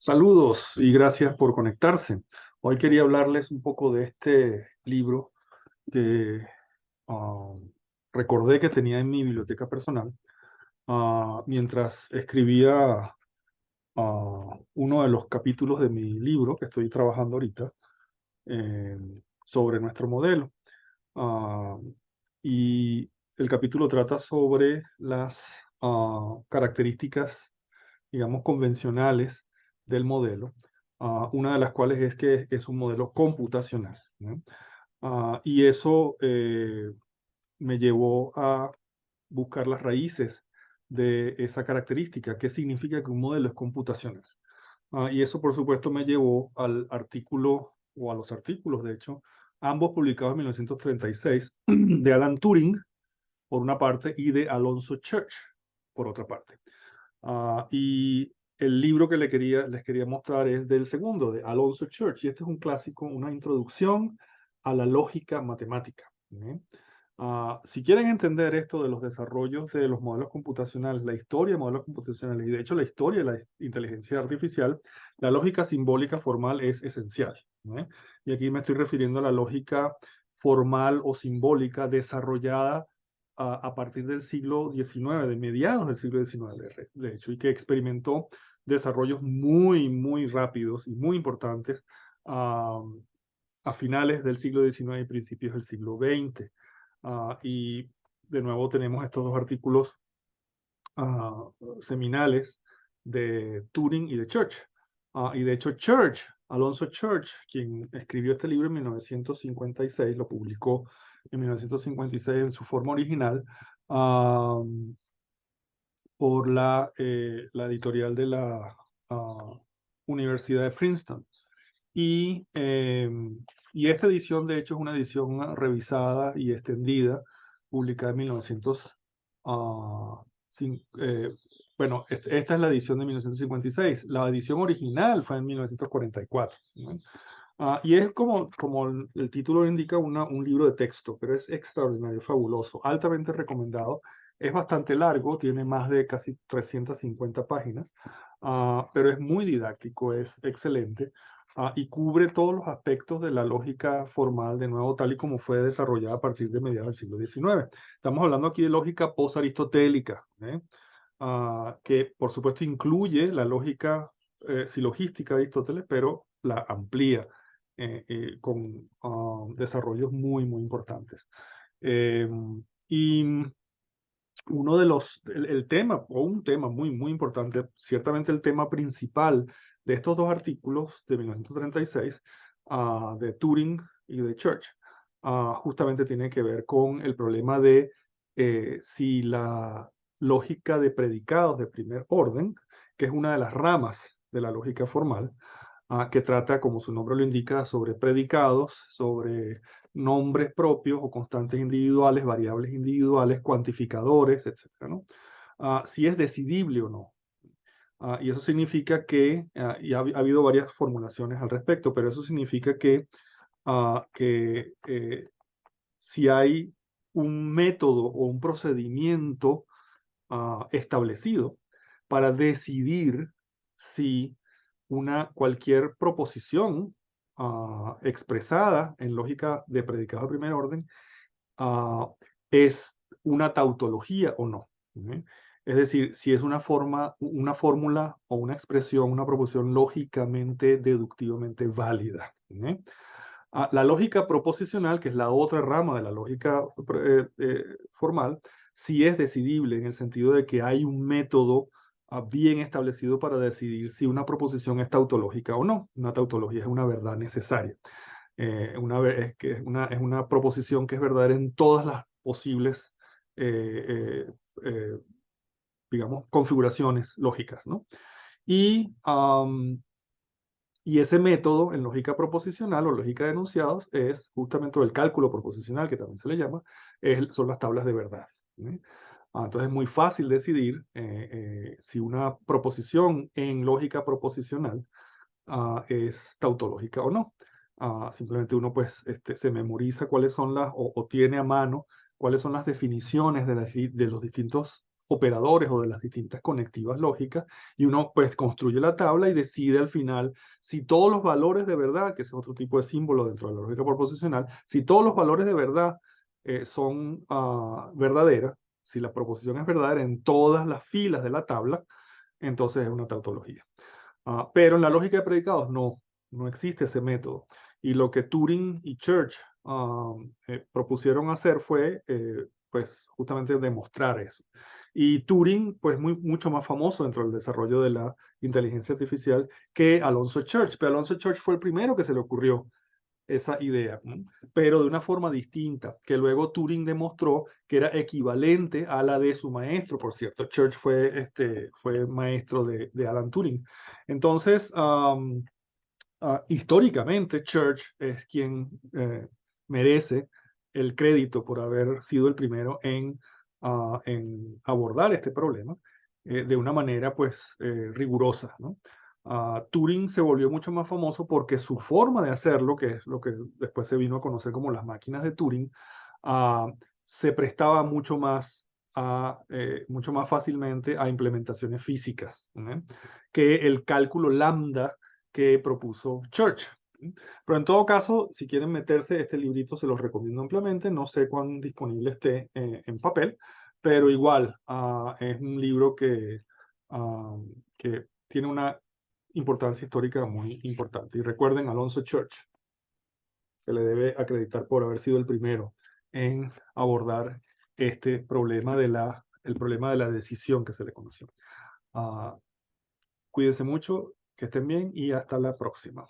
Saludos y gracias por conectarse. Hoy quería hablarles un poco de este libro que ah, recordé que tenía en mi biblioteca personal mientras escribía uno de los capítulos de mi libro que estoy trabajando ahorita eh, sobre nuestro modelo. Ah, y el capítulo trata sobre las características, digamos, convencionales del modelo, una de las cuales es que es un modelo computacional, ¿no? Y eso me llevó a buscar las raíces de esa característica. ¿Qué significa que un modelo es computacional? Y eso, por supuesto, me llevó al artículo, o a los artículos, de hecho, ambos publicados en 1936, de Alan Turing, por una parte, y de Alonzo Church, por otra parte. Y el libro que les quería mostrar es del segundo, de Alonzo Church, y este es un clásico, una introducción a la lógica matemática, ¿eh? Si quieren entender esto de los desarrollos de los modelos computacionales, la historia de modelos computacionales y de hecho la historia de la inteligencia artificial, la lógica simbólica formal es esencial, ¿eh? Y aquí me estoy refiriendo a la lógica formal o simbólica desarrollada a partir del siglo XIX, de mediados del siglo XIX, de hecho, y que experimentó desarrollos muy, muy rápidos y muy importantes ah, a finales del siglo XIX y principios del siglo XX. Y de nuevo tenemos estos dos artículos ah, seminales de Turing y de Church. Y de hecho Church, Alonzo Church, quien escribió este libro en 1956, lo publicó en 1956 en su forma original, por la editorial de la Universidad de Princeton. Y, eh, y esta edición, de hecho, es una edición revisada y extendida, publicada en 1900. Bueno, esta es la edición de 1956. La edición original fue en 1944, ¿no? Y es como el título lo indica, un libro de texto, pero es extraordinario, fabuloso, altamente recomendado. Es bastante largo, tiene más de casi 350 páginas, pero es muy didáctico, es excelente y cubre todos los aspectos de la lógica formal, de nuevo, tal y como fue desarrollada a partir de mediados del siglo XIX. Estamos hablando aquí de lógica post-aristotélica, que por supuesto incluye la lógica silogística de Aristóteles, pero la amplía con desarrollos muy, muy importantes. Eh, y uno de el tema, o un tema muy, muy importante, ciertamente el tema principal de estos dos artículos de 1936, de Turing y de Church, justamente tiene que ver con el problema de si la lógica de predicados de primer orden, que es una de las ramas de la lógica formal, que trata, como su nombre lo indica, sobre predicados, sobre nombres propios o constantes individuales, variables individuales, cuantificadores, etcétera, ¿no? Si es decidible o no. Y eso significa que, y ha habido varias formulaciones al respecto, pero eso significa que si hay un método o un procedimiento establecido para decidir si cualquier proposición expresada en lógica de predicado de primer orden ah, es una tautología o no. ¿Eh? Es decir, si es una fórmula o una expresión, una proposición lógicamente, deductivamente válida. ¿Eh? La lógica proposicional, que es la otra rama de la lógica formal, sí es decidible en el sentido de que hay un método bien establecido para decidir si una proposición es tautológica o no. Una tautología es una verdad necesaria. Es una proposición que es verdadera en todas las posibles, eh, eh, digamos, configuraciones lógicas, ¿no? Y, y ese método en lógica proposicional o lógica de enunciados es justamente el cálculo proposicional, que también se le llama, son las tablas de verdad. ¿Eh? Entonces es muy fácil decidir si una proposición en lógica proposicional es tautológica o no. Simplemente uno pues se memoriza cuáles son o tiene a mano cuáles son las definiciones de los distintos operadores o de las distintas conectivas lógicas, y uno pues construye la tabla y decide al final si todos los valores de verdad, que es otro tipo de símbolo dentro de la lógica proposicional, si todos los valores de verdad son verdaderas, si la proposición es verdadera en todas las filas de la tabla, entonces es una tautología. Pero en la lógica de predicados no existe ese método. Y lo que Turing y Church propusieron hacer fue, pues, justamente demostrar eso. Y Turing, pues, mucho más famoso dentro del desarrollo de la inteligencia artificial que Alonso Church. Pero Alonso Church fue el primero que se le ocurrió esa idea, ¿no? Pero de una forma distinta, que luego Turing demostró que era equivalente a la de su maestro, por cierto. Church fue maestro de Alan Turing. Entonces, históricamente, Church es quien merece el crédito por haber sido el primero en abordar este problema de una manera, pues, rigurosa, ¿no? Turing se volvió mucho más famoso porque su forma de hacerlo, que es lo que después se vino a conocer como las máquinas de Turing, ah, se prestaba mucho más fácilmente a implementaciones físicas, ¿no? Que el cálculo lambda que propuso Church. Pero en todo caso, si quieren meterse, este librito se los recomiendo ampliamente. No sé cuán disponible esté en papel, pero igual es un libro que tiene una importancia histórica muy importante. Y recuerden, Alonso Church se le debe acreditar por haber sido el primero en abordar este problema el problema de la decisión que se le conoció. Cuídense mucho, que estén bien y hasta la próxima.